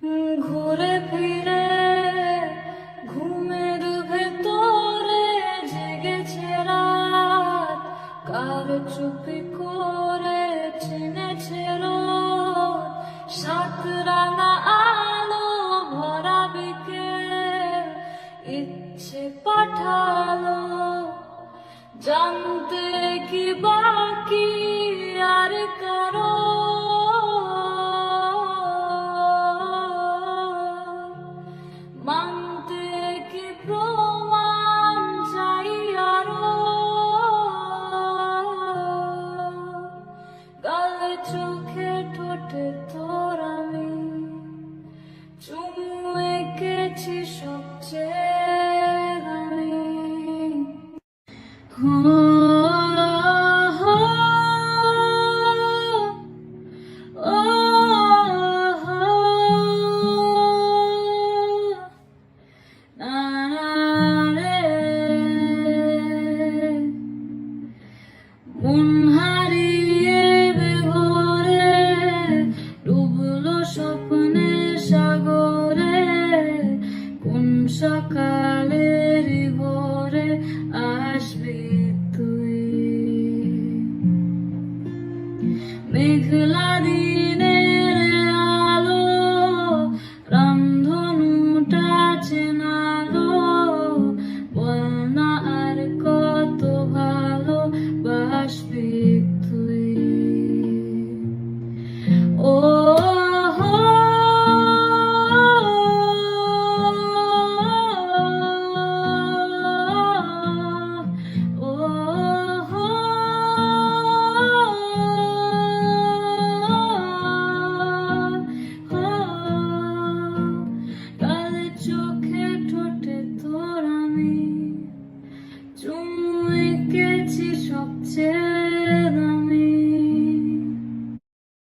ঘুরে ফিরে ঘুমের ভেতরে জেগেছে রাত, কার চুপি করে চিনেছে রোদ, সাত রাঙা আলো ভরা বিকেল ইচ্ছে পাঠালো জানতে কি বাকি আর কারো। মানতে কি প্রমাণ চাই আরো, গালে চোখে ঠোঁটে তোর আমি চুমু এঁকেছি সবচেয়ে দামি। মন হারিয়ে বেঘরে ডুবলো স্বপ্নের সাগরে, কোন সকালের ভোরে আসবি তুই। মেঘলা দিনের আলো রামধনুটা চেনালো, বল না আর কত ভালো বাসবি তুই। ও চোখে ঠোঁটে তোর আমি চুমু এঁকেছি সবচেয়ে